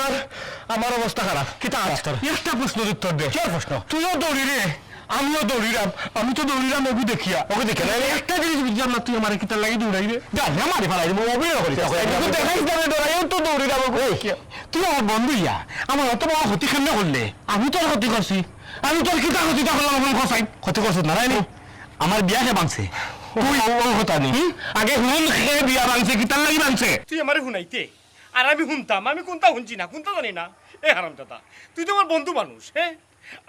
আমার আমার অবস্থা খারাপ। কিতা একটা প্রশ্নের উত্তর দে। কি প্রশ্ন? তুইও দৌড়ি রে, আমিও দৌড়িলাম। আমি তো দৌড়িলাম ওকে দেখিয়া। ওকে দেখিয়া একটা জিনিস বুঝলাম না, তুই আমার কিতার লাগি দৌড়াই রে? না মারি ফেলাই দেবো, অভিনয় করি। দেখাইস না দৌড়াইও তো দৌড়িলাম ওকে দেখিয়া। তুই আমার বন্ধু ইয়া, আমার অত বড় ক্ষতি কেন করলে? আমি তোর ক্ষতি করছি? আমি তোর কিতা ক্ষতিটা করলাম? আমার খসাই ক্ষতি করছ না রাই? আমার বিয়া কে ভাঙছে? তুই ও কথা নেই আগে হুন খেয়ে বিয়া ভাঙছে, কিতার লাগি ভাঙছে? তুই আমারে শুনাইতে আর আমি শুনতাম। আমি কোনটা শুনছি না, কোনটা জানি না। এ হারামজাদা, তুই তো আমার বন্ধু মানুষ। হ্যাঁ,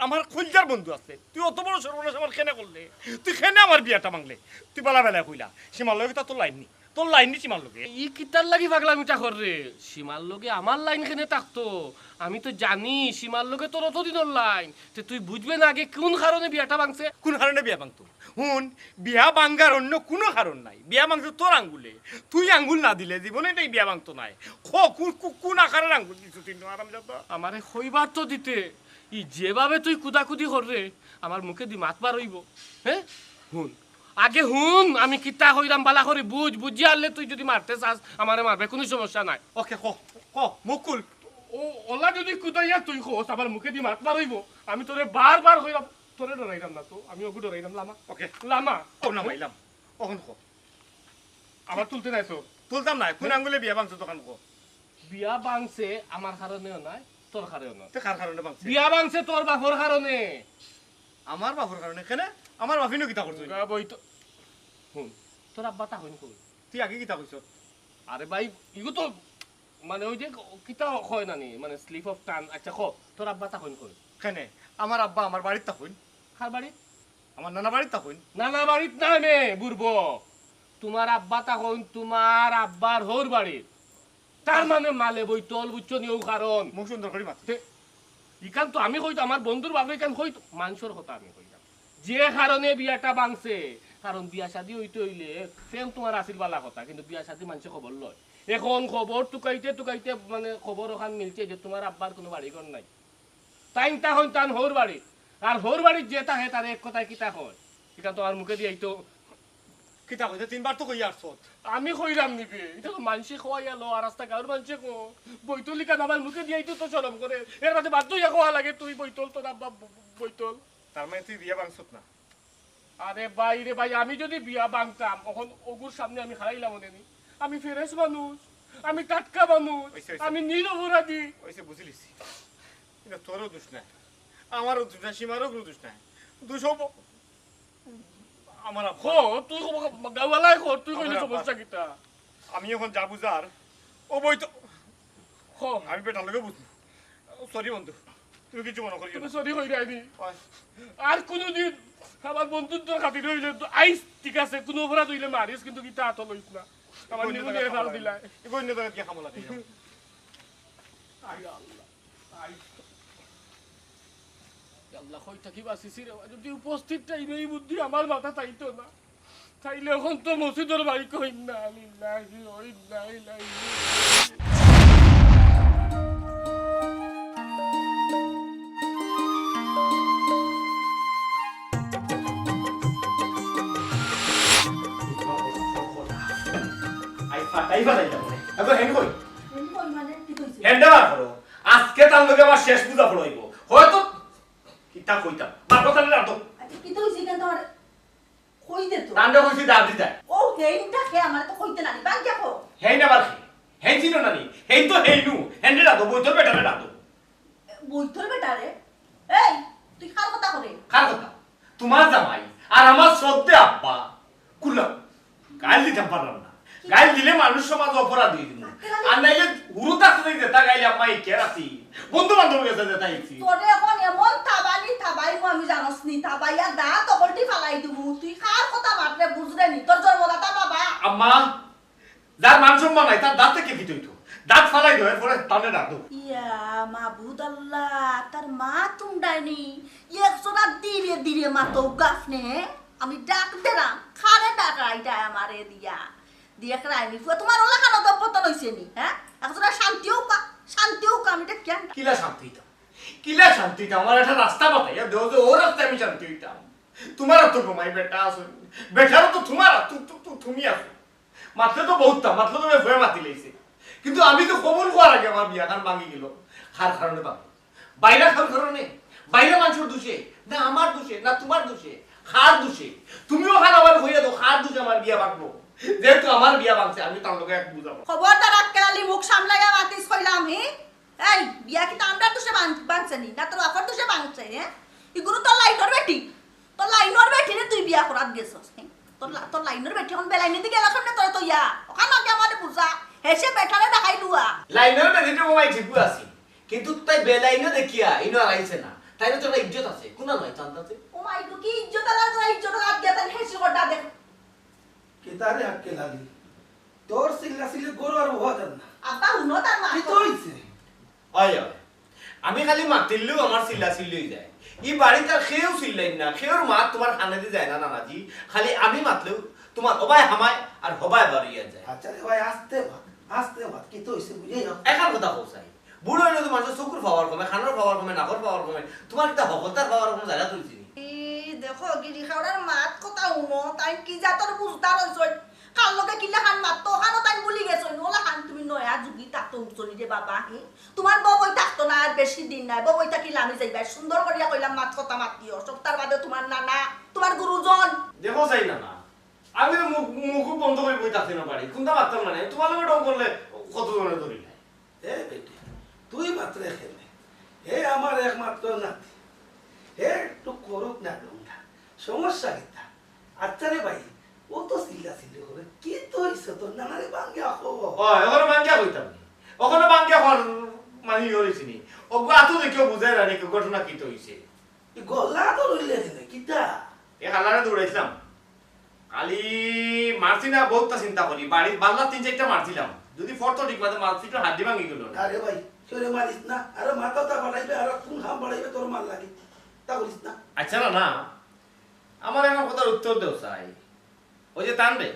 আমার কলজার বন্ধু আছে। তুই অত বড় সর্বনাশ আমার খেনে করলে? তুই খেনে আমার বিয়াটা ভাঙলে? তুই বেলা বেলা কইলা সীমার লগে তোর লাইন নি, তোর লাইন নি সীমার লগে। ই কিতার লাগি পাগলামিটা করে? সীমার লগে আমার লাইন খেনে থাকতো। আমি তো জানি সীমার লগে তোর অতদিনের লাইন। তো তুই বুঝবে না আগে কোন কারণে বিয়াটা ভাঙছে? কোন কারণে বিয়া ভাঙতো? হুন, বিয়া ভাঙ্গার অন্য কোনো কারণ নাই। বিয়া ভাঙতো তোর আঙ্গুলে। তুই আঙ্গুল না দিলে জীবনে এই বিয়া ভাঙতো নাই। কোন আকারের আঙ্গুল দিছো তুই হারামজাদা? আমারে হইবার তো দিতে। ই যেভাবে তুই কুদাকুদি কররে আমার মুখে দি মাত বার হইব। হ্যাঁ হুন, আগে হুন আমি কিতা হইরাম বালা করে বুঝি আনলে তুই যদি মারতে চাস আমারে মারবে, কোনো সমস্যা নাই। ওকে ক মুকুল। ও ওলা যদি কুদাইয়া তুই খোস আমার মুখে দি মাত বার হইব, আমি তোরে বারবার হইরাম। তোরে ডরাইলাম না তো, আমি ওকে ডরাইলাম। লামা ওকে লামা ও নামাইলাম। ওখান ক আবার তুলতে নাই তো? তুলতাম নাই। কোন আঙ্গুলে বিয়া ভাঙছো তখন ক? বিয়া ভাঙছে আমার কারণেও নাই, তোর কারণেও নাই। তুই কার কারণে ভাঙছে? বিয়া ভাঙছে তোর বাপর কারণে। আমার বাপর কারণে? কেন? আমার বাপিনো কিতা করছো? বই তো হুন, তোর আব্বা তা হইন কই? তুই আগে কিতা কইছ? আরে ভাই ইগো তো মানে ওই যে কিতা হয় নানি, মানে স্লিপ অফ টান। আচ্ছা ক তোর আব্বা তা হইন কই? কেন? আমার আব্বা আমার বাড়ির তাকুন, কার বাড়ি? আমার নানা বাড়ির তাকুন। নানা বাড়িত নাই মে বুড়বো। তোমার আব্বা তা হইন তোমার আব্বার হোর বাড়ির। তার মানে মালে বই তল বুঝছো নিও কারণ। মুখ সুন্দর করে মাতি। ইকান তো আমি কইতো আমার বন্ধুর বাবা ইকান কইতো মানুষের কথা আমি কইতাম যে কারণে বিয়াটা ভাঙছে। কারণ বিয়া শাদি হইতে হইলে সেম তোমার আশীর্বালা কথা, কিন্তু বিয়া শাদি মানুষে খবর লয়। এখন খবর টুকাইতে মানে খবর ওখান মিলছে যে তোমার আব্বার কোনো বাড়িঘর নাই। তাইন তা হইন তান হোর বাড়ি। আর হোর বাড়ির যে তাহে তার এক কথায় কিতা হয় ইকান তোমার মুখে দিয়ে তো কিতা কইছে? তিনবার তো কই আসছ। আমি কইরাম নিবি এটা তো মানুষে খোয়াই আলো আর রাস্তা গাঁর মানুষে কো বইতলিকা আমার মুখে দিয়ে তো চলম করে। এর মাঝে বাধ্য ইয়া খোয়া লাগে তুই বইতল তোর আব্বা বইতল। তার মানে তুই বিয়া ভাঙছত না? আরে ভাই রে ভাই, আমি যদি বিয়া ভাঙতাম তখন ওগুর সামনে আমি হারাইলাম ওদেনি। আমি ফ্রেশ মানুষ, আমি টাটকা মানুষ, আমি নিরপরাধী। ওইসে বুঝলিছি। কিন্তু তোরও দোষ নাই, আমারও দোষ নাই, সীমারও কোনো দোষ নাই। দোষ হবো আমার আব্বা। তুই গাওয়ালাই কর, তুই কইলে সমস্যা কিটা? আমি এখন যা বুঝার ও বই তো হো আমি বেটার লগে বুঝবো। সরি বন্ধু, তুই কিছু মনে করিও তুমি না। সরি হই রাইনি। আর কোনদিন আমার বন্ধুত্বর খাতির হইলে তো আইস ঠিক আছে, কোনো অপরাধ হইলে মারিস, কিন্তু কিটা হাত লইস না। আমার নিরুলে ফাল দিলাই। এগো ইন্ন জায়গা গিয়া খামো লাগে। আই আল্লাহ, আই আল্লাহ কই থাকি বাঁচিছি রে। যদি উপস্থিত টাইমে এই বুদ্ধি আমার মাথা তাইতো না, তাইলে এখন তো মসজিদের বাড়ি কই না। লিল্লাহি ওয়া ইন্না ইলাইহি। আজকে তার লগে আমার শেষ পূজা পড়াইব হয়তো। কিতা কইতাম আর কথা না তো। আচ্ছা কি তো হইছে কেন তোর কই দে তো? রান্না কইছি দাও দিতা। ও হেইটা কে আমার তো কইতে নানি বাং যাবো। হেই না বাকি হেই ছিল না নি। হেই তো হেই নু হেন্ডে রাতো বইতর বেটারে রাতো। বইতল বেটা রে। এই তুই কার কথা করে? কার কথা? তোমার জামাই আর আমার শ্রদ্ধে আব্বা। কুলা গাল দিতাম পারলাম না। গাল দিলে মানুষ সমাজ অপরাধ হয়ে দিল। আর নাইলে হুরু থাকতে যেতা গাইলে আম্মা এই কেরাছি বন্ধু বান্ধব গেছে যেতা ইছি। তোরে এখন এমন থাবাই আমি জানস নি থাবাইয়া দা তবলটি ফালাই দিমু। তুই কার কথা মাত্রে বুঝরে নি তোর জন্মদাতা বাবা। আম্মা যার মান সম্মান নাই তার দাঁত থেকে কি হইতো? দাঁত ফালাই দেয় পরে টানে ডাক দো। ইয়া মাবুদ আল্লাহ তার মা তুমডাইনি একজোড়া দিরে দিরে মা তো গাফনে। আমি ডাক দেরাম খারে ডাক রাইটা আমারে দিয়া দিয়ে রাইনি তোমার ওলা খানো তো পতন হইছে নি। হ্যাঁ একজোড়া শান্তিও কা আমি এটা কেন কিলা শান্তি হইতাম? কিলা শান্তি হইতাম? আমার একটা রাস্তা বাতাইয়া দেও যে ও রাস্তায় আমি শান্তি হইতাম। তোমার তো ঘুমাই বেটা আসো, বেটারও তো তোমার তুমি আসো। মাত্রে তো বহুত মাত্র তুমি ভয়ে মাতি লাইছে, কিন্তু আমি তো কবুল করার আগে আমার বিয়াখান ভাঙি গেল। খার কারণে পাবো বাইরে খার কারণে বাইরে মানুষের দোষে না আমার দোষে না তোমার দোষে খার দোষে তুমিও খান আমার হইয়া দাও খার দোষে আমার বিয়া ভাঙবো যেহেতু আমার বিয়া ভাঙছে আমি তার লোকে এক বুঝাবো খবরদার আক্কেলালি মুখ সামলাইয়া মাতিস কইলাম হে এই বিয়া কি আমরা দোষে বাঁধছে নি না তোর বাপর দোষে বাঁধছে হ্যাঁ এগুলো তোর লাইনের বেটি রে তুই বিয়া করাত গেছস হ্যাঁ তোর লাইনের বেটি এখন বেলাইনে দিকে গেলাম না তোর তো ইয়া ওখানে আগে আমারে বুঝা হেসে বেটারে দেখাই লুয়া লাইনের বেদিতে মোবাইল ঠিকু আছি কিন্তু তাই বেলাইনে দেখিয়া ইনো আর আইছে না তাই না তোর ইজ্জত আছে কোনা নয় জানতাছে ও মাই গো কি ইজ্জত আলা তোর ইজ্জত আলা গেতা হেসে করডা দেখ কেতারে আক্কে লাগি তোর সিল্লা সিলে গরু আর হওয়া না আব্বা হুনো তার মা কি তো হইছে হয় আমি খালি মাতিলেও আমার চিল্লা চিল্লি হয়ে যায় ই বাড়িতে খেয়েও চিল্লাই না খেয়ের মা তোমার খানে দিয়ে যায় না নানাজি খালি আমি মাতলেও তোমার হবাই হামায় আর হবাই বাড়িয়া যায় আচ্ছা রে ভাই আস্তে ভাত কি তো হইছে বুঝে যাও একার কথা কৌসাই বুড়ো হইলে তো মানুষের চকুর পাওয়ার কমে খানোর পাওয়ার কমে নাকর পাওয়ার কমে তোমার একটা হকলতার পাওয়ার কোনো জায়গা তুলছি দেখো গিরি খাওয়ার মাত কথা হুনো তাই কি জাতর বুঝতার হইছই কাল লগে কিলা খান মাত তো খানো তাই বলি গেছই ওলা খান তুমি নয়া যুগি তাতো উচলি রে বাবা হে তোমার বই থাকতো না আর বেশি দিন নাই বই থাকিলে আমি যাইবা সুন্দর করিয়া কইলাম মাত কথা মাতিও সপ্তাহ বাদে তোমার নানা তোমার গুরুজন দেখো চাই না না আমি তো মুখ বন্ধ করে বই থাকতে না পারি কোনটা মারতাম না তোমার লোক ডং করলে কত জনে ধরি এ বেটি তুই মাত্র খেলে হে আমার একমাত্র নাতি হে একটু করুক না ডোংটা সমস্যা কিতা আচ্ছা রে ভাই ও তো সিল্লা সিল্লি করে কি তো হইছে তোর নানারে বাঙ্গিয়া খো হয় ওখানে বাঙ্গিয়া কইতাম নি ওখানে বাঙ্গিয়া হল মানি হইছি নি ও আতো দেখিও বুঝাই না কি ঘটনা কি তো হইছে গলা তো রইলে রে কিতা এ হালারে দৌড়াইছিলাম খালি মারছি না বহুত চিন্তা করি বাড়ির বাল্লা 3-4টা মারছিলাম যদি ফটো ঠিক মতো মারছি তো হাড্ডি ভাঙি গেল আরে ভাই চলে মারিস না আরে মাথাটা বাড়াইবে আর কোন হাম বাড়াইবে তোর মাল লাগে তা বলিস না আচ্ছা না না আমার এখন কথার উত্তর দেও চাই ওই যে টান রে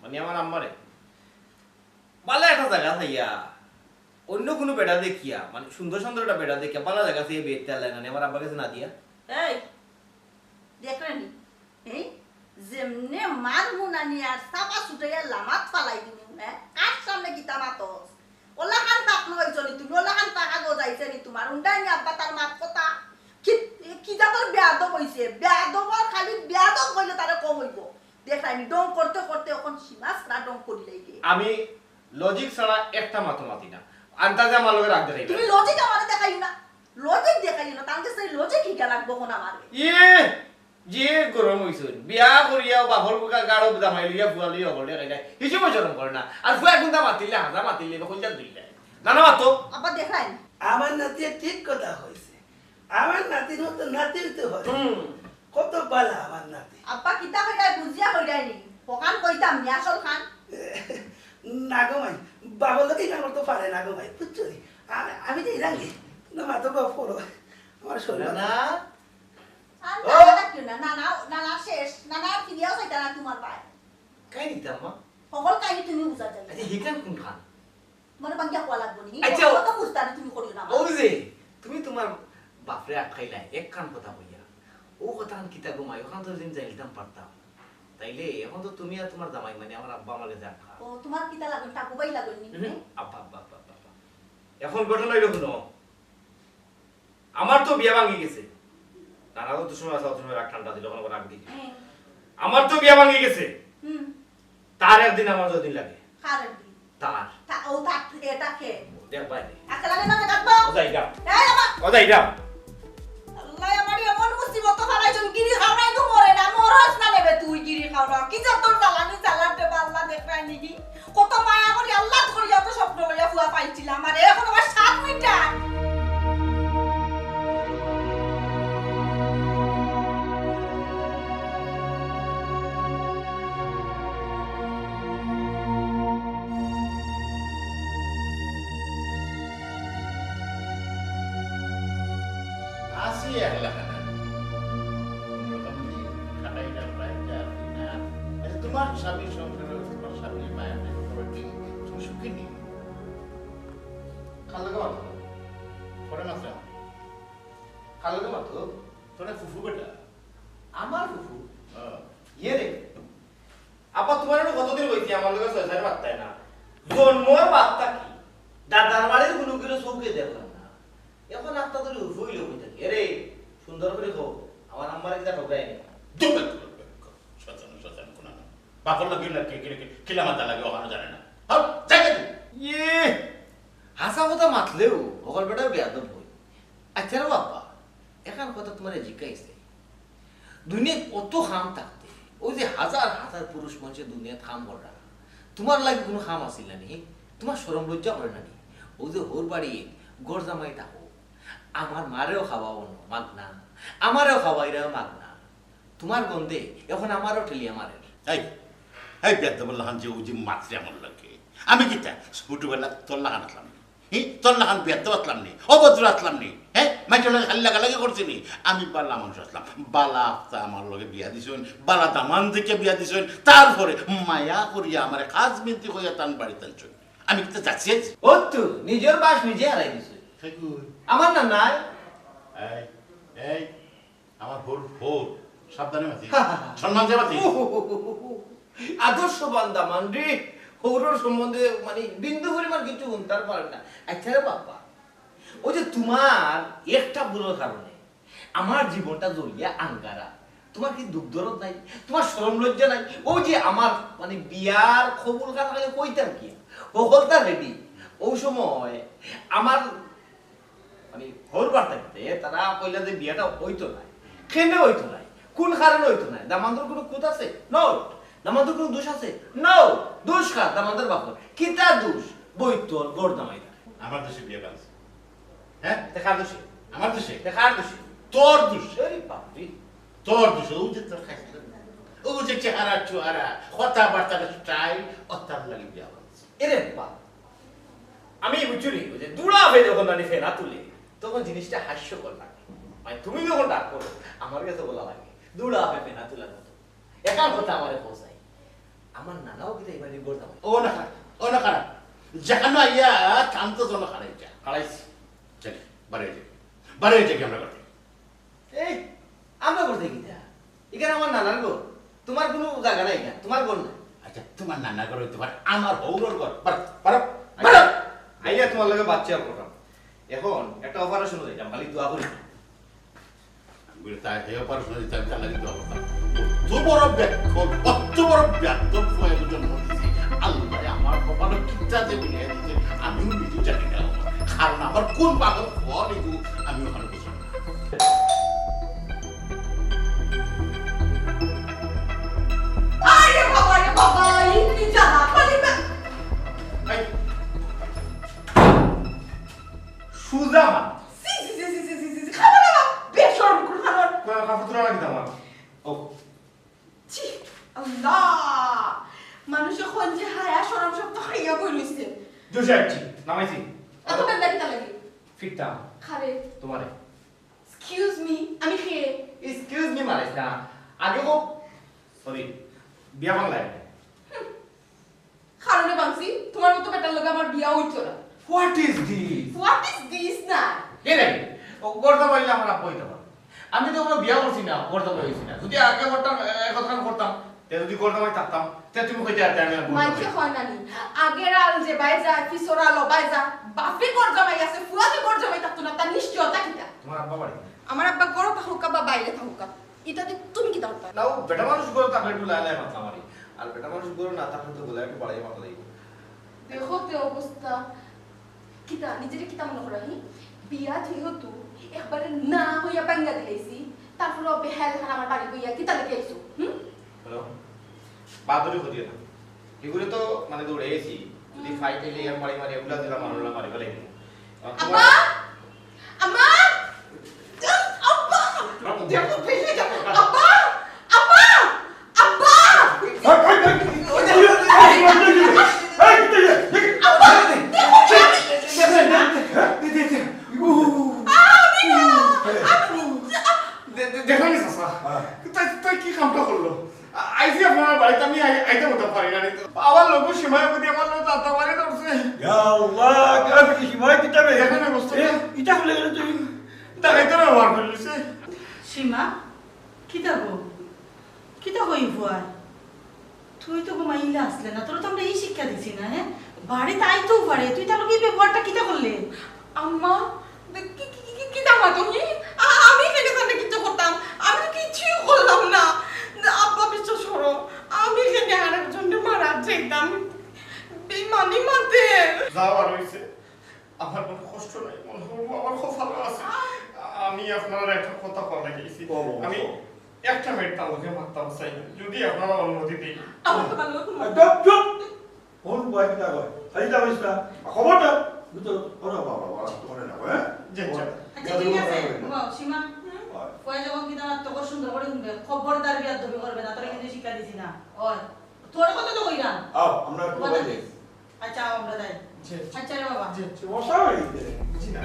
মানে আমার আম্মারে বালা একটা জায়গা থাইয়া অন্য কোনো বেড়া দেখিয়া মানে সুন্দর সুন্দর একটা বেড়া দেখিয়া বালা জায়গা থেকে বেড তেল লাগানি আমার আব্বা কাছে না দিয়া এই দেখলেনি এই যেমনে মান মুনানি আর সাপা ছুটাইয়া লামাত ফালাই দিনি হ্যাঁ কার সামনে গীতা মাতস ওলা খান পাক নয় চলি তুমি ওলা খান পাকা গজাইছে নি তোমার উন্ডাই নি আব্বা তার মাত কথা কি জাতর বেয়াদব হইছে বেয়াদবর খালি বেয়াদব কইলে তারে কম হইব দেখলাইনি ডং করতে করতে এখন সীমাসরা ডং করি লাইগে আমি লজিক ছাড়া একটা মাতো মাতি না আন্তাজে আমার লগে রাখ দেখাই তুমি লজিক আমারে দেখাইও না লজিক দেখাইও না তাহলে সেই লজিক কি লাগবো কোন আমারে ইয়ে যে গরম হইছে বিয়া করিয়া বাপর বুকা গাড়ো দামাই লিয়া বুয়া লিয়া হলে গাইলা হিসু বজরম করে না আর ফুয়া কোনটা মাতিলে হাজা মাতিলে কইলা দিলে না না মাতো আব্বা দেখাইনি আমার নাতি ঠিক কথা হয়েছে আমার নাতির মতো নাতি হইতে হয় কত বালা আমার নাতি আব্বা কিতা কইরাই বুঝিয়া কইরাইনি পকান কইতাম নি আসল খান নাগমাই বাবার লোকে কাম করতে পারে নাগমাই বুঝছো আমি তো ইরাঙ্গি না মাতো বাপ করো আমার শরীর না আর নানা কিউ না নানা শেষ নানা ফিরিয়াও চাইতা না তোমার ভাই কাই নিতাম মা সকল কাহিনী তুমি বুঝা যাই আচ্ছা হিকান কোন খান মনে বাঙ্গিয়া কোয়া লাগবো নি আচ্ছা, কত বুঝতা না তুমি করিও না ওই যে তুমি তোমার বাপরে আটকাইলাই এক কান কথা কইয়া ও কথা আন কিতা ঘুমাই ওখান তো দিন যাইতাম পারতাম তাইলে এখন তো তুমি আর তোমার জামাই মানে আমার আব্বা আমার কাছে আটকা ও তোমার কিতা লাগন টাকু বাই লাগন নি আব্বা আব্বা আব্বা আব্বা এখন ঘটনা হইলো শুনো আমার তো বিয়া ভাঙি গেছে নানা তো সময় আছে সময় রাখ ঠান্ডা দিল ওখানে রাখ দিই আমার তো বিয়া ভাঙি গেছে তার একদিন আমার যদিন লাগে খারেন দি তার তা ও তা এটা খে দেখ বাইরে আচ্ছা লাগে না কাটবো ও যাই দাও এই আমা ও যাই দাও আল্লাহ আমার এমন মুসিবত ফালাইছন গিরি খাওয়াই তো মরে না মরস না নেবে তুই গিরি খাওয়া কি যত জ্বালানি জ্বালাতে আল্লাহ দেখরাই নিকি কত মায়া করি আল্লাহ করি যত স্বপ্ন লইয়া ফুয়া পাইছিলাম আর এখন আমার 7 মিনিট আসি একলা তোমার স্বামীর সংসারে তোমার স্বামীর মায়া তুমি সুখী নি খালাকে মাতো পরে মাত্রা খালকে মাতো তোরা ফুফু বেটা আমার ফুফু ইয়ে রে আপা তোমার কতদিন হইছে আমার লগে সয়সার বার্তায় না জন্মর বার্তা কি দাদার বাড়ির গুলো চৌকে দেখলাম না এখন আত্মা ধরে হইল কই থাকি আরে সুন্দর করে খো আমার আম্মারে কিটা ঠকাই নি শতান কোনা বাপর লাগে না কিলা মাথা লাগে ওখানে জানে না হপ জায়গা দি ইয়ে হাসা কথা মাতলেও ওকল বেটাও বেয়াদব হই আচ্ছা রে বাবা এখন কথা তোমারে জিজ্ঞাইছে দুনিয়ায় কত খাম থাকতে ওই যে হাজার হাজার পুরুষ মানুষের দুনিয়াত খাম করা তোমার লাগে কোনো খাম আসিল না নি তোমার শরম লজ্জা করে না নি ওই যে হোর বাড়ি গড় জামাই থাকো আমার মারেও খাওয়াও মাগনা আমারও খাওয়াইরাও মাগনা তোমার গন্ধে এখন আমারও ঠেলি আমারের এই এই বেদ বললাম যে ও যে মাত্রে আমার লাগে আমি কিতা ছোটবেলা তোর লাগান আসলাম নি তোর লাগান বেদ আসলাম নি অভদ্র আসলাম নি হ্যাঁ মাইটের লাগে খালি লাগালাগি করছি নি আমি বালা মানুষ আসলাম বালা আফতা আমার লগে বিয়া দিছেন বালা দামান থেকে বিয়া দিছেন তারপরে মায়া করিয়া আমার কাজ মিনতি হইয়া টান বাড়ি টানছেন আমি কিতা যাচ্ছি ও তো নিজের বাস নিজে হারাই দিছে আমার না নাই এই এই আমার ভোর ভোর সাবধানে মাতি সম্মান দিয়ে মাতি আদর্শ বান্দা মানরি হৌরর সম্বন্ধে মানে বিন্দু পরিমাণ কিছু উন্তার পারে না আচ্ছা রে বাবা ওই যে তোমার একটা ভুলের কারণে আমার জীবনটা জড়িয়া আঙ্গারা তোমার কি দুঃখ দরদ নাই তোমার শরম লজ্জা নাই ওই যে আমার মানে বিয়ার খবর কাছে কইতাম কি হলতা রেডি ওই সময় আমার মানে হরবার থাকতে তারা কইলা যে বিয়াটা হইতো না কেনে হইতো না কোন কারণে হইতো না দামান্তর কোনো কুত আছে নো দামান্তর কোনো দোষ আছে নো দোষ কার দামান্তর বাপর কিতা দোষ বইতল গোড় দামাই আমার দেশে বিয়ে বানছে হ্যাঁ দেখার দোষে আমার দেশে দেখার দোষে তোর দেশে আরে বাপরে তোর দেশে ও যে তোর খাইছিল ও যে চেহারা চুহারা কথাবার্তার স্টাইল অত্যার লাগে বিয়া বানছে এরে বাপ আমি বুঝুরি ওই যে দুড়াবে যখন মানে ফেনা তুলে তখন জিনিসটা হাস্যকর লাগে মানে তুমি যখন ডাক করো আমার কাছে বলা লাগে দুড়াবে ফেনা তুলার মতো একার কথা আমারে পৌঁছাই আমার নানাও কিন্তু এবারে গোড় ও না খারাপ যেখানে আইয়া কান্ত জন খারাই যা হারাইছি চলে বারে যে আমরা করতে এই আমরা করতে কি যা এখানে আমার নানার গো তোমার কোনো জায়গা নাই এখানে তোমার গোল নাই আচ্ছা তোমার নানা ঘর হইতে পারে আমার হৌরর ঘর পার আইয়া তোমার লগে বাচ্চা প্রোগ্রাম এখন একটা অপারেশন হয়ে যাম খালি দোয়া করি তাই হে অপারেশন দিতে আমি চালা দিতে অবস্থা অত বড় ব্যাখ্য অত বড় ব্যাখ্য হয়ে জন্ম দিয়েছি আল্লাহ আমার কপালে কিটা যে মিলিয়ে দিয়েছে আমিও নিজেও জানি না কারণ আমার কোন পাগল ফল এগুলো আমি ওখানে বুঝলাম না আরে বাবা এই কি জানা খালি এই, সুজা মা খাবো না বেশরম করে খাবো কোন কাপড় লাগি তোমার ও ছি আল্লাহ মানুষ এখন যে হায়া শরম সব তো খাইয়া বলিছে দুশো একটি নামাইছি এত বেলা কিতা লাগে ফিরতাম খাবে তোমারে এক্সকিউজ মি আমি খেয়ে এক্সকিউজ মি মারাইস না আগে গো সরি বিয়া বাংলায় কারণে বাংসি তোমার মতো বেটার লগে আমার বিয়া হইতো না what is this what is this না কে রে ও গর্দা বললে আমার আব্বা হইতে পারে আমি তো কোনো বিয়া করছি না গর্দা বলেছি না যদি আগে করতাম কথা করতাম তে যদি করতাম আমি থাকতাম তে তুমি কইতে আরতে আমি আর বলতাম মাইকে হয় না নি আগের আল যে বাইজা পিছরা লো বাইজা বাপে গর জামাই আছে ফুয়াতে গর জামাই থাকতো না তার নিশ্চয়তা কিটা তোমার আব্বা বাড়ি আমার আব্বা গর থাকুক বা বাইরে থাকুক এটাতে তুমি কি দরকার নাও বেটা মানুষ করে তাহলে একটু লাইলাই মাথা মারি আর বেটা মানুষ করে না তাহলে তো বলে একটু বাড়াই মাথা লাগবে দেখো তে অবস্থা কিটা নিজের কিটা মনে করা হি বিয়া যেহেতু একবারে না হইয়া বাঙ্গা দিলেছি তারপরে বেহাল খান আমার বাড়ি বইয়া কিটা লেগে আইছো হ্যালো বাদুরি করিয়ে না এগুলো তো মানে দৌড়ে গেছি যদি ফাইট এলে আর মারি মারি এগুলা দিলাম মানুষরা মারি ফেলে আব্বা আম্মা আব্বা দেখো পেছে যা আব্বা আব্বা আব্বা দেখো নি সাসা তুই কি কামটা করলো আইসি আপনার বাড়িতে আমি আইতে হতে পারি না আবার লোক সীমায় প্রতি আমার লোক দাঁতা মারি ধরছে এখানে বসতো দেখাইতে না ব্যবহার করলিছে সীমা কিতা গো কিতা হইব আর তুই তো ঘুমাইলে আসলে না তোর তো আমরা এই শিক্ষা দিছি না হ্যাঁ বাড়িতে আইতেও পারে তুই তাহলে কি ব্যবহারটা কিতা করলে আম্মা কি দামা তুমি আমি এখানে এখানে কিছু করতাম আমি তো কিছুই করলাম না আব্বা বিশ্বাস করো আমি এখানে আরেকজনকে মারা চাইতাম বেমানি মাতে যাওয়ার হয়েছে আমার কোনো কষ্ট নাই আমার খুব ভালো আছে আমি আপনার একটা কথা বলা গেছি আমি একটা মিনিট তালুকে মারতাম চাই যদি আপনারা অনুমতি দিই আমার তো ভালো চুপ চুপ কোন বয় কিটা কয় খালি যা কইছ না খবরদার ভিতর ওরা বাবা বাবা তোরে না হ্যাঁ জি জি আচ্ছা ঠিক আছে বাবা সীমা কয় যখন কি না তো সুন্দর করে শুনবে খবরদার বিয়ার দবি করবে না তোরা কিন্তু শিক্ষা দিছি না ওই তোর কথা তো কইরা আও আমরা একটু বাইরে আচ্ছা আমরা যাই জি আচ্ছা রে বাবা জি সমস্যা হইছে জি না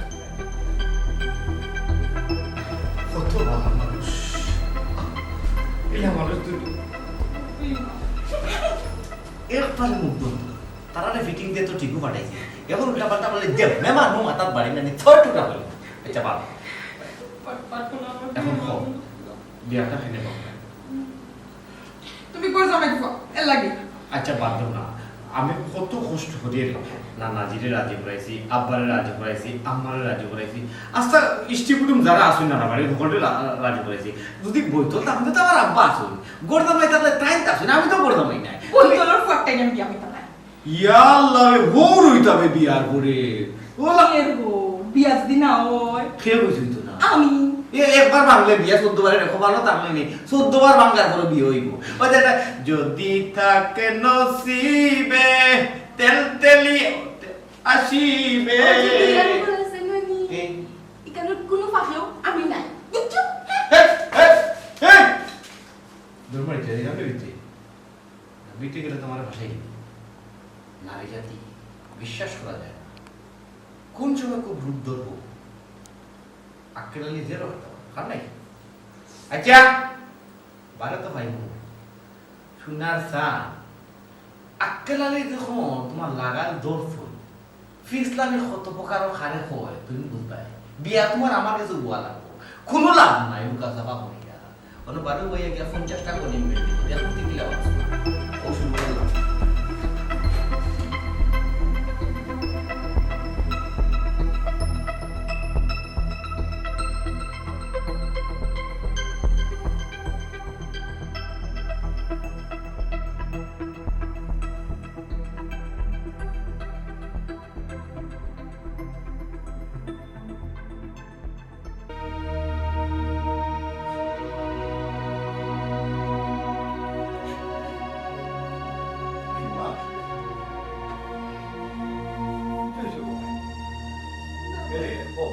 কত ভালো মানুষ এই মানুষ একবারে মুগ্ধ তারা ফিটিং দিয়ে তো ঠিকও পাঠাইছে এখন উল্টা পাল্টা বলে দেব মেমা নো মাতার বাড়ি মানে থর টুটা বলে আচ্ছা বাবা এখন খাও বিয়াটা খেলে পাবো তুমি কই যাবে এর লাগে আচ্ছা বাদ দাও না আমি কত কষ্ট করিয়ে না নাজিরে রাজি করাইছি আব্বারে রাজি করাইছি আম্মারে রাজি করাইছি আচ্ছা ইষ্টি কুটুম যারা আসুন না বাড়ি সকলে রাজি করাইছি যদি বইতো তাহলে তো আমার আব্বা আসুন গোরদামাই তাহলে টাইম আসুন আমি তো গোরদামাই নাই ওই তোর ফটটাই আমি কি আমি তা নাই ইয়া আল্লাহ রে বউর হইতাবে বিয়ার করে ওলা এর গো বিয়াজ দিনা ওই খেয়ে বসুই তো না আমি একবার ভাঙলে বিয়া 14 বারে রেখো ভালো তাহলে নেই 14 বার ভাঙার পরে বিয়ে হইব ওই যেটা যদি থাকে নসিবে তেল তেলি আসিবে এখানে কোনো ফাঁকেও আমি নাই বুঝছো দুর্মারি চাই না বিতে গেলে তোমার ভাষাই নারী জাতি বিশ্বাস করা যায় না কোন সময় খুব রূপ ধরবো আক্কেলালি জেরো কার নাই আচ্ছা বারে তো ভাই সোনার চা আক্কেলালি দেখো তোমার লাগাল দর্শন ফিসলামি কত প্রকার খারে হয় তুমি বুঝবাই বিয়া তোমার আমার কাছে গোয়া লাগবো কোনো লাভ নাই লুকা চাপা করিয়া কোনো বারে বইয়া গিয়া 50 টাকা নিয়ে মেরে দিব দেখো তুমি লাভ ওষুধ বললাম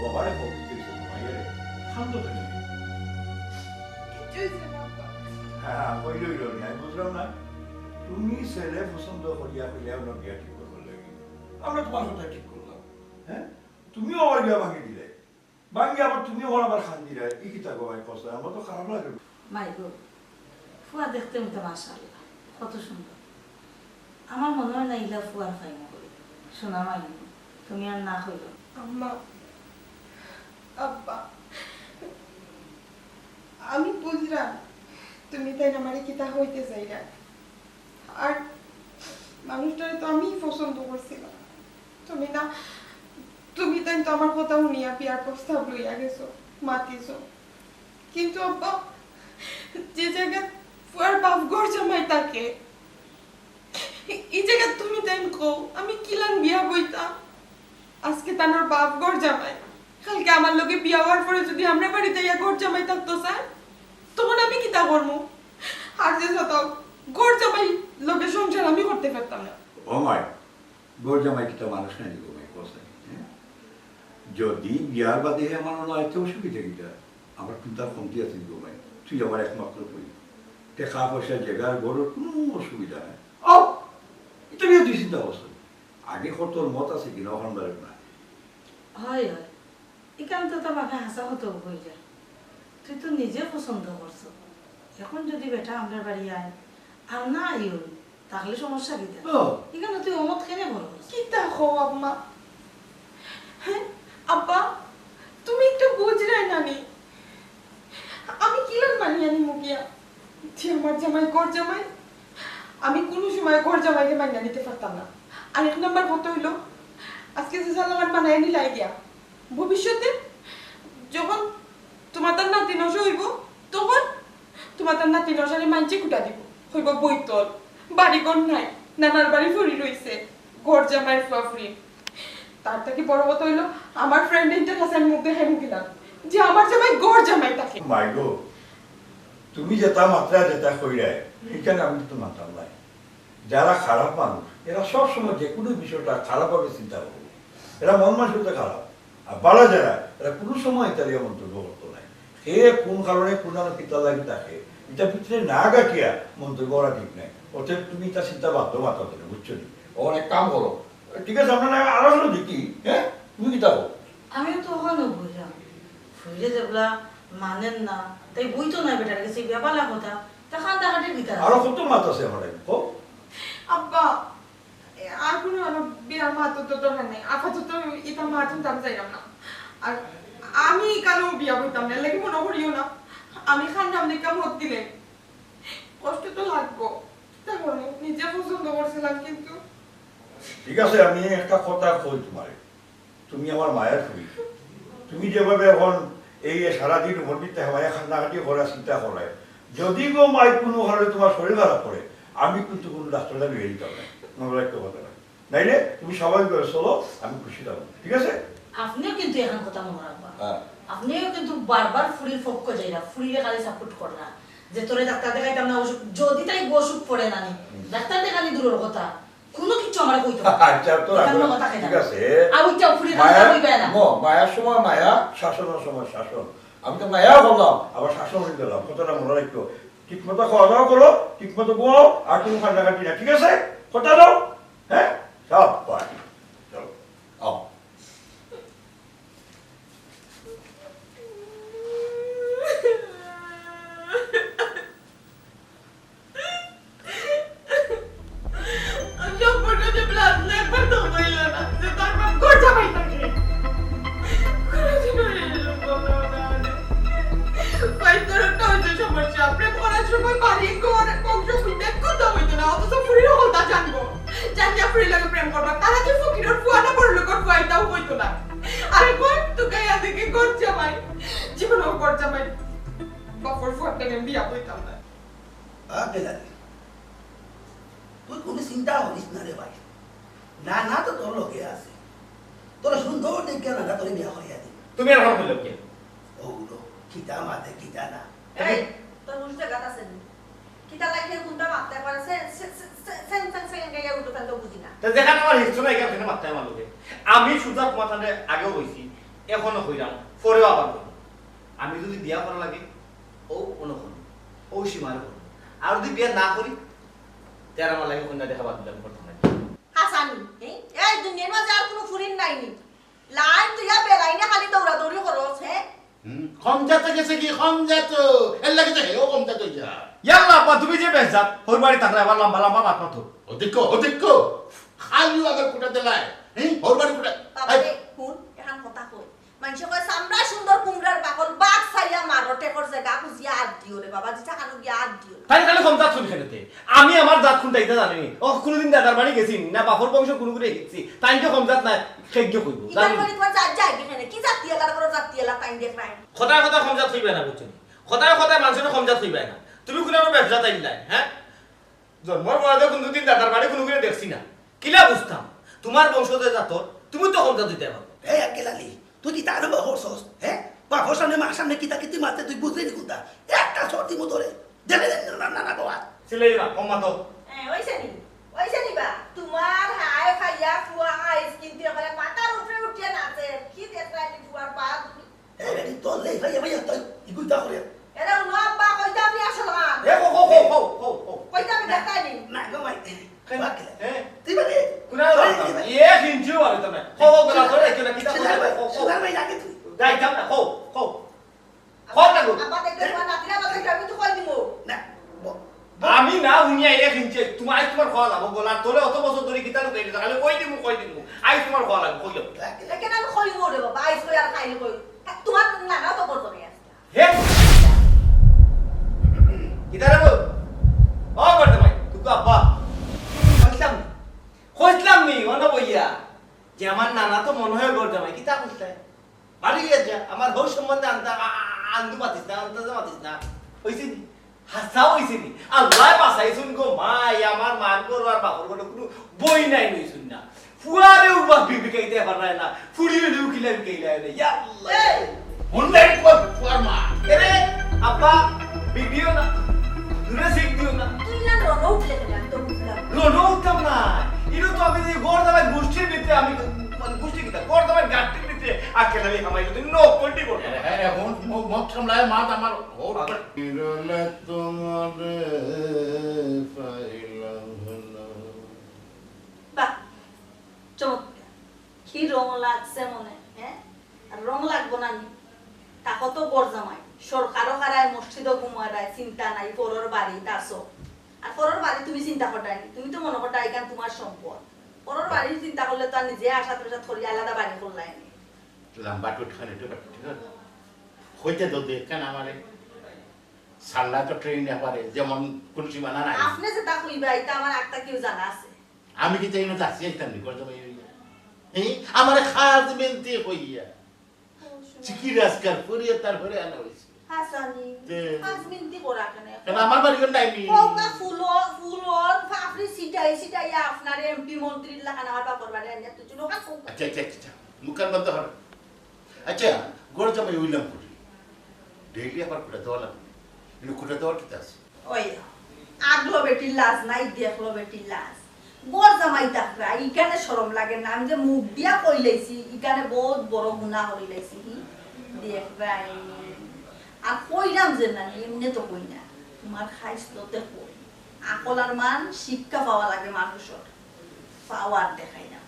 বাবারে বলতেছে মাইরে শান্ত থাকি হ্যাঁ কইলই রনি আমি বুঝলাম না তুমি ছেলে পছন্দ করিয়া পেলে আমরা বিয়া ঠিক করবার লাগি আমরা তোমার কথা ঠিক করলাম হ্যাঁ তুমিও আমার বিয়া ভাঙি দিলে ভাঙি আবার তুমিও আমার আবার খান দিলে এই কিতা গবাই কষ্ট আমার তো খারাপ লাগে মাই গো ফুয়া দেখতে মতো মাশাআল্লাহ কত সুন্দর আমার মনে হয় না ইলা ফুয়ার ফাইনা করি শোনা মাই তুমি আর না হইল আম্মা আব্বা আমি বুঝলাম তুমি তাই আমারে কিতা হইতে চাইরা আর মানুষটারে তো আমি পছন্দ করছিলাম তুমি তাই তো আমার কথা শুনিয়া বিয়ার প্রস্তাব লইয়া গেছো মাতিছো কিন্তু আব্বা যে জায়গা ফুয়ার বাপ ঘর জামাই থাকে এই জায়গা তুমি তাই কও আমি কিলান বিয়া বইতাম আজকে তানোর বাপ ঘর জামাই কালকে আমার লগে বিয়া হওয়ার পরে যদি আমরা বাড়িতে ইয়া ঘর জামাই থাকতো স্যার তখন আমি কিতা করবো আর যে সতাও ঘর জামাই লগে সংসার আমি করতে পারতাম না ও মাই গোর জামাই কিতা মানুষ নাই গো মাই কষ্ট যদি বিয়ার বাদে আমার মনে হয় তো অসুবিধা কিটা আমার চিন্তা কমতি আছে গো মাই তুই আমার একমাত্র বই টাকা পয়সা জায়গার ঘরের কোনো অসুবিধা নাই ও এটা নিয়ে তুই চিন্তা করছ আগে তোর মত আছে কিনা ওখান বারে না হয় হয় এখান তো তোর বাবা হাসা হতো হয়ে যায় তুই তো নিজে পছন্দ করছো এখন যদি বেটা আমরা বাড়ি আয় আর না আইও তাহলে সমস্যা কিতা এখানে তুই অমত কেনে বলো কি দেখো আম্মা হ্যাঁ আব্বা তুমি একটু বুঝলাই নানি আমি কিলান মানি আনি মুখিয়া যে আমার জামাই ঘর জামাই আমি কোনো সময় ঘর জামাইকে মানিয়ে নিতে পারতাম না আর এক নম্বর কথা হইলো আজকে যে সালামান বানায় নিলাই গিয়া ভবিষ্যতে যখন তোমার তার নাতি নশা হইব তখন তোমার তার নাতি নশারে মানছে কুটা দিব হইব বইতল বাড়ি ঘর নাই নানার বাড়ি ফরি রইছে ঘর জামাইয়ের ফুয়াফুরি তার থেকে বড় কথা হইলো আমার ফ্রেন্ড ইন্টার কাছে আমি মুখ দেখাই মুখিলাম যে আমার জামাই ঘর জামাই থাকে মাইগো তুমি যেটা মাত্রা যেটা কইরায় সেখানে আমি তো মানতাম নাই যারা খারাপ মানুষ এরা সবসময় যে কোনো বিষয়টা খারাপভাবে চিন্তা করবে এরা মন মানসিকতা খারাপ আর বাড়া যারা এরা কোনো সময় ইতালিয়া মন্তব্য করতো নাই সে কোন কারণে কোন পিতা লাগি থাকে এটা ভিতরে না গাঠিয়া মন্তব্য করা ঠিক নাই অতএব তুমি তার চিন্তা বাধ্য মাথা দেবে বুঝছো নি অনেক কাম করো ঠিক আছে আপনার আরো হলো দেখি হ্যাঁ তুমি কি থাকো আমিও তো ওখানে বুঝলাম ফুইলে যেগুলা মানেন না তাই বই তো নাই বেটার কাছে ব্যাপালা কথা তা খান্দাখাটির ভিতরে আরো কত মাত আছে আমার আব্বা আর কোনো আমার বিয়ার মাতো তো দরকার নেই আপাতত এটা মাতুন তার যাইলাম না আর আমি কালো বিয়া হইতাম না লাগে মনে করিও না আমি খান্ডাম দিকে মত দিলে কষ্ট তো লাগবো তারপর নিজে পছন্দ করছিলাম কিন্তু ঠিক আছে আমি একটা কথা কই তোমারে তুমি আমার মায়ের খুবই তুমি যেভাবে এখন এই সারাদিন মন্দিরতে মায়া খান্নাঘাটি করা চিন্তা করায় যদি গো মাই কোনো ঘরে তোমার শরীর খারাপ করে আমি কিন্তু কোনো ডাক্তারটা নিয়ে দিতে হবে নোংরা একটা কথা না নাইলে তুমি স্বাভাবিকভাবে চলো আমি খুশি থাকবো ঠিক আছে আপনিও কিন্তু এখন কথা মনে রাখবা হ্যাঁ আপনিও কিন্তু বারবার ফুরির পক্ষ যাইরা ফুরিরে খালি সাপোর্ট করলা যে তোরে ডাক্তার দেখাইতাম না অসুখ যদি তাই অসুখ পড়ে না নি ডাক্তার দেখানি দূরের কথা কোনো কিছু আমার কইতো আচ্ছা তো ঠিক আছে আর ওইটা ফুরির কথা কইবে না মায়ার সময় মায়া শাসনের সময় শাসন আমি তো মায়া বললাম আবার শাসন হয়ে গেলাম কথাটা মনে রাখো ঠিক মতো খাওয়া দাওয়া করো ঠিক মতো ঘুমাও আর কোনো কান্নাকাটি না ঠিক আছে কথা দাও হ্যাঁ সব পাই চলো আও তুই কোনো চিন্তা করিস না রে ভাই না না তো তোর লোকে আছে তোর সুন্দর দেখে না তোর বিয়া করিয়া দিই তুমি আর ভালো লোকে ওগুলো কিতা মাতে কিতা না এই তোর বুঝতে গাত আছে নি কিতা লাগে কোনটা মারতে পারে সে গায়া উঠো তাও বুঝি না তো যেখানে আমার হিস্ট্রি নাই কেন মারতে আমার লোকে আমি সুজা মাথানে আগেও কইছি এখনো কইরাম পরেও আবার কইব আমি যদি বিয়া করা লাগে ও অনুকরণ ও সীমার করব আর যদি বিয়া না করি তার আমার লাগে কন্যা দেখা বাদ দিলাম বর্তমানে হাসানি এই দুনিয়ার মাঝে আর কোনো ফুরিন নাইনি লাইন তুইয়া বেলাইনে খালি দৌড়াদৌড়ি করছ হ্যাঁ খমজাতে গেছে কি খমজাতো এর লাগে তো হেও খমজাতো যা ইয়াল্লা আপা তুমি যে বেজাত ওর বাড়ি থাকলে আবার লম্বা লম্বা বাত মাথো ওদিক খালিও আবার কুটা দিলাই ওর বাড়ি কুটা বাবা রে হুন এখন কথা কই মানুষ কয় সামরা সুন্দর কুমড়ার বাকল বাঘ ছাইয়া মারো টেকর জায়গা খুঁজিয়া আর দিও রে বাবা যেটা কানো গিয়া আর দিও তাই খালি কম জাত শুনি খেলতে আমি আমার জাত খুনটা এটা জানি ও কোনদিন দাদার বাড়ি গেছি না বাপর বংশ কোনো করে গেছি তাই কি কম জাত না খেজ্ঞ কইব ইতার বাড়ি তোমার জাত যায় কেনে কি জাতি এলার করো জাতি এলা তাই দেখ রাই খোদার কথা কম জাত হইবে না বুঝছেন খোদার মানুষের কম জাত হইবে না তুমি কোন আমার ব্যবসা তাই নাই হ্যাঁ জন্মর পরে কোনদিন দাদার বাড়ি কোনো করে দেখছি না কিলা বুঝতাম তোমার বংশতে জাতর তুমি তো কম জাত দিতে পারো এই আকেলালি তুই কি তার বাবা হরছস হ্যাঁ বাবার সামনে মার সামনে কিতা কিতি মারতে তুই বুঝলি নি কোনটা একটা সর্দি মতো রে দেবে না না না বাবা সিলাই না কম মাতো ওইছে নি বা তোমার হায় খাইয়া ফুয়া আইস কিনতে বলে মাথার উপরে উঠিয়ে নাচে কি দেখ রাই নি ফুয়ার পা এই রে তোর লে ভাইয়া তুই ইগুইতা করে এরা নো আব্বা কইতা আমি আসল না এ হো কইতা আমি দেখাই নি না গো ভাই বাকিলা হ্যাঁ তুই বলে কুনা এ হিঞ্জু আরে তুমি গলা ধরে কেন কিতা সুদার ভাই লাগে তুই যাই যাও না হো না গো আব্বা দেখতে তোমার নাতিরা বাজে আমি তো কই দিমু না আমি না হুনিয়া এক ইঞ্চে তোমার খাওয়া লাগবো গলা তোলে অত বছর ধরে কিতা লোক এনে তাহলে কই দিমু আই তোমার খাওয়া লাগবো কই যাও এখানে আমি কই দিমু রে বাবা আইস কই আর খাইলে কই তোমার নানা তো বলতো রে হে কিতা রে বল ও করতে ভাই তুই আব্বা কইলাম নি অন বইয়া যে আমার নানা তো মনে হয় গর জামাই কিতা কইতে বাড়ি গিয়ে যা আমার বউ সম্বন্ধে হইছে নি হাসা হইছে নি আল্লাহ বাঁচাইছুন গো মাই আমার মান করো আর বাপর কোনো কোনো বই নাই নইছুন না ফুয়ারে উবা বিবিকাইতে পারে না ফুড়িয়ে দিও কিলা বিকাইলা না ইয়া আল্লাহ মুন্ডাই ফুয়ার মা এরে আব্বা ভিডিও না দূরে শিখ দিও না তুই না রণ উঠলে কেন আমি তো বুঝলাম রোনো উঠতাম না ইনো তো আমি গোর দাবাই গোষ্ঠীর ভিতরে আমি মানে গোষ্ঠী কিতা গোর দাবাই গাঁটির ভিতরে আকেল আমি হামাই যদি নো কোনটি করব এখন মুখ সামলায় মা আমার বিরলে তোমারে পাইলাম না বাহ চমৎকার কি রং লাগছে মনে হ্যাঁ আর রং লাগবো না নি তাকো তো বরজামাই সরকারও হারায় মসজিদও ঘুমায় চিন্তা নাই পরর বাড়ি তাসো আর পরর বাড়ি তুমি চিন্তা করতাই তুমি তো মনে করতাই কারণ তোমার সম্পদ পরর বাড়ি চিন্তা করলে তো আর নিজে আশা তোষা থরি আলাদা বাড়ি করলাই নি লম্বা টুট খানে তো ঠিক আছে হইতে তো দেখ কেন আমারে সাল্লা তো ট্রেনে পারে যেমন কোন সীমানা নাই আপনি যে তা কইবা এটা আমার একটা কেউ জানা আছে আমি কি তাই না যাচ্ছি একদম নি করতে পারি এই আমারে খাজ মেনতে হইয়া চিকি রাজকার করিয়া তারপরে আনা হইছে হাসানি দে- 5 মিনিট করা কেন কেন আমার বাড়ি কোন টাইম ওকা ফুলর ফাফরি সিটাই আপনার এমপি মন্ত্রীর লাগানা আর বাপর বাড়ি আনিয়া তুই লোক আচ্ছা আচ্ছা আচ্ছা মুখার বন্ধ হর আচ্ছা গোড় জামাই উইলাম করি ডেইলি আবার করে দেওয়া লাগবে কিন্তু করে দেওয়ার কি আছে ওই আগলো বেটির লাজ নাই দেখলো বেটির লাজ বর জামাই তাকরা ইখানে শরম লাগে না আমি যে মুখ দিয়া কই লাইছি ইখানে বহুত বড় গুনাহ হই লাইছি দেখ ভাই আর কইরাম যে না এমনি তো কই না তোমার খাইছলতে কই আকলার মান শিক্ষা পাওয়া লাগে মানুষের পাওয়ার দেখাই না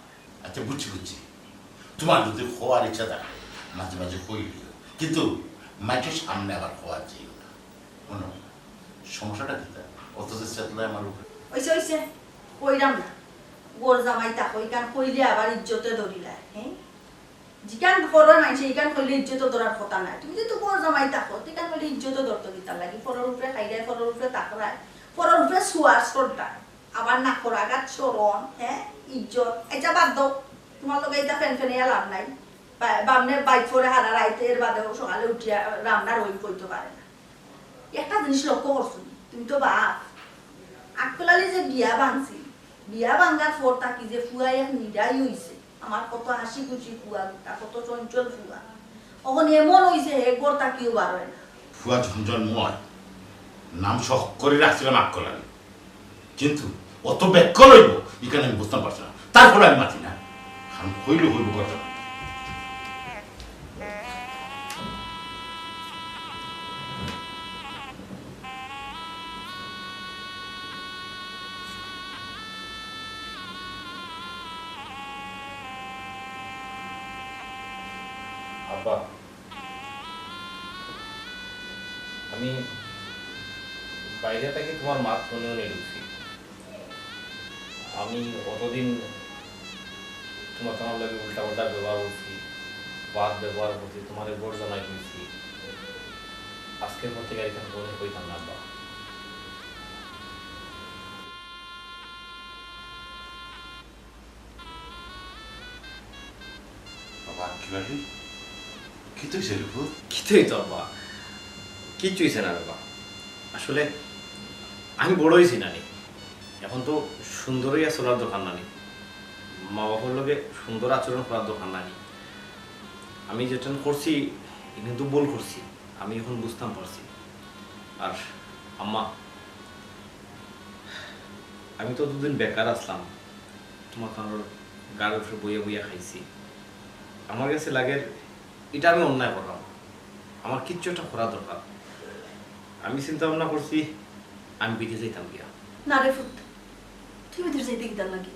আচ্ছা বুঝছি বুঝছি তোমার যদি হওয়ার ইচ্ছা থাকে মাঝে মাঝে হইলিও কিন্তু মাইটের সামনে আবার হওয়া চাই না কোনো সমস্যাটা কি তা অত যে চেতলায় আমার উপরে ওইছে কইরাম না বর জামাই তাক ইখান কইলে আবার ইজ্জতে ধরিলা হ্যাঁ জিকান করর মাইছে ইখান কইলে ইজ্জত ধরার কথা নাই তুমি যদি বর জামাই তাকো ইখান কইলে ইজ্জত ধরতে দিতা লাগি পরের উপরে খাইরাই পরের উপরে তাকরায় পরের উপরে সুয়ার করতা আবার না করাগাত শরণ হ্যাঁ ইজ্জত এটা বাদ দাও তোমার লগে এটা ফেনফেনিয়া লাভ নাই বামনে বাইক করে হারা রাইতে এর বাদে সকালে উঠিয়া রান্নার ওই কইতে পারে না একটা জিনিস লক্ষ্য করছো তুমি তো বাপ আকলালি যে বিয়া ভাঙছি বিয়া ভাঙার পর তাকি যে ফুয়া এক নিদাই হইছে আমার কত হাসি খুশি ফুয়া তা কত চঞ্চল ফুয়া এখন এমন হইছে হে গোর তাকিও বার হয় না ফুয়া ঝঞ্ঝন ময় নাম শখ করে রাখছিলাম আকলানি কিন্তু অত ব্যাখ্যা লইব এখানে আমি বুঝতে পারছি না তারপরে আমি মাতি না আমি হইল হইব কথা আব্বা আমি বাইরে থেকে তোমার মাত শুনেও নিয়ে ঢুকছি আমি অতদিন তোমার তোমার লাগে উল্টা উল্টা ব্যবহার করছি বাদ ব্যবহার করছি তোমার বোর জানাই হয়েছি আজকের পর থেকে এখানে কোনো কইতাম না আব্বা বাবা কি কি তুই সেরকম কিছুই তো আব্বা কিচ্ছু হয়েছে না বাবা আসলে আমি বড় হয়েছি নানি এখন তো সুন্দরই চলার দোকান নানি মা বাবার লগে সুন্দর আচরণ করার দোকান নানি আমি যেটা করছি কিন্তু ভুল করছি আমি এখন বুঝতাম পারছি আর আম্মা আমি তো দুদিন বেকার আসলাম তোমার কারোর গাড়ি উঠে বইয়া বইয়া খাইছি আমার কাছে লাগে এটা আমি অন্যায় করলাম আমার কিচ্ছু একটা করা দরকার আমি চিন্তা ভাবনা করছি আমি বিদেশ যাইতাম গিয়া না রে ফুট তুই বিদেশ যাইতে গিয়ে লাগি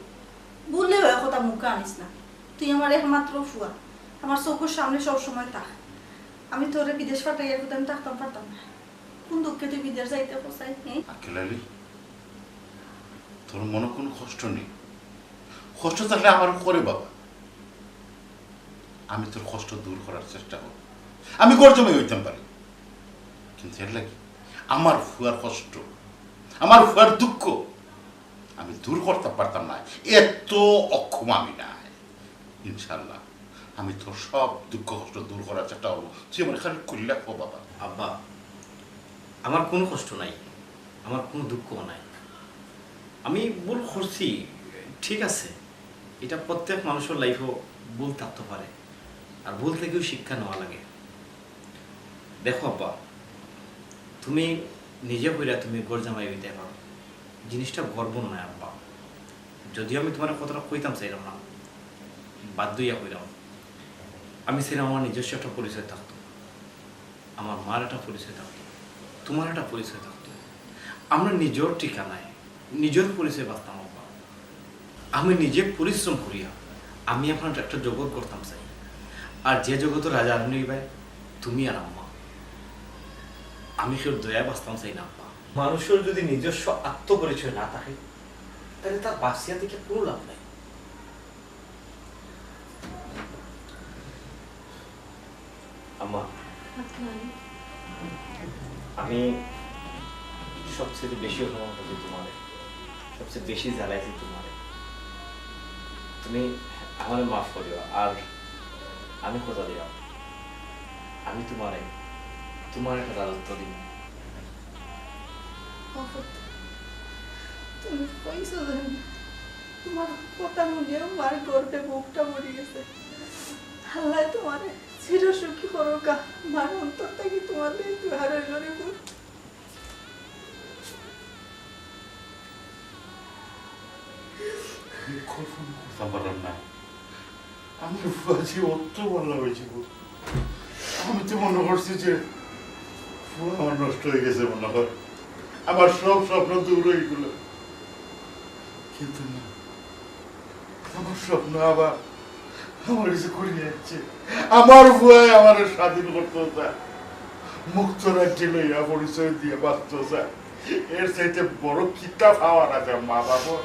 বললে হয় কথা মুখে আনিস না তুই আমার একমাত্র ফুয়া আমার চোখের সামনে সব সময় থাক আমি তোরে বিদেশ পাঠাইয়া কোথাও আমি থাকতাম পারতাম না কোন দুঃখে তুই বিদেশ যাইতে পোসাই আকেলালি তোর মনে কোনো কষ্ট নেই কষ্ট থাকলে আমার করে বাবা আমি তোর কষ্ট দূর করার চেষ্টা করব আমি গর্জমে হইতাম পারি কিন্তু এর লাগে আমার ফুয়ার কষ্ট আমার ফুয়ার দুঃখ আমি দূর করতে পারতাম না এত অক্ষম আমি নাই ইনশাল্লাহ আমি তোর সব দুঃখ কষ্ট দূর করার চেষ্টা করবো তুই আমার খালি করলে রাখবো বাবা আব্বা আমার কোনো কষ্ট নাই, আমার কোনো দুঃখও নাই। আমি ভুল করছি, ঠিক আছে, এটা প্রত্যেক মানুষের লাইফেও ভুল থাকতে পারে, আর ভুল থেকেও শিক্ষা নেওয়া লাগে। দেখো আব্বা, তুমি নিজে হইরা তুমি গড় জামাই হইতে পারো, জিনিসটা গর্ব নয় আব্বা। যদিও আমি তোমার কথাটা কইতাম চাইলাম না, বাধ্য হইয়া কইলাম। আমি চাইলাম আমার নিজস্ব একটা পরিচয় থাকতো, আমার মার একটা পরিচয় থাকতো, তোমার একটা পরিচয় থাকতো, আমরা নিজের ঠিকানায় নিজের পরিচয় বাঁচতাম আব্বা। আমি নিজে পরিশ্রম করিয়া আমি আপনার একটা জগৎ করতাম চাই, আর যে জগতের রাজা আপনি ভাই তুমি আর আম্মা। আমি কেউ দয়া বাঁচতাম চাই না আব্বা। মানুষের যদি নিজস্ব আত্মপরিচয় না থাকে তাহলে তার বাঁচিয়া থেকে কোনো লাভ নাই। আম্মা, আমি সবচেয়ে বেশি অপমান করছি তোমারে, সবচেয়ে বেশি জ্বালাইছি তোমারে। তুমি আমার মাফ করিও, আর আমি কথা দিলাম আমি তোমার একটা রাজত্ব দিব। তুমি কইছো জানি তোমার কথা মনে আমার গর্বে বুকটা মরে গেছে। আল্লাহ তোমার চির সুখী করুক, আমার অন্তর থেকে তোমার দুহার হইল রে বুক। কল্পনা করতে পারলাম না আমার ফুয়াজি অত বলা হয়েছে। আমি তো মনে করছি যে ফুয়া আমার নষ্ট হয়ে গেছে, মনে হয় আমার সব স্বপ্ন দূর হয়ে গেল। কিন্তু না, আমার স্বপ্ন আবার আমার কাছে করিয়ে যাচ্ছে। আমার ফুয়ায় আমার স্বাধীন করতে চায়, মুক্ত রাজ্যে লইয়া পরিচয় দিয়ে বাঁচতে চায়। এর চাইতে বড় কিতাব পাওয়ার আছে মা বাবা।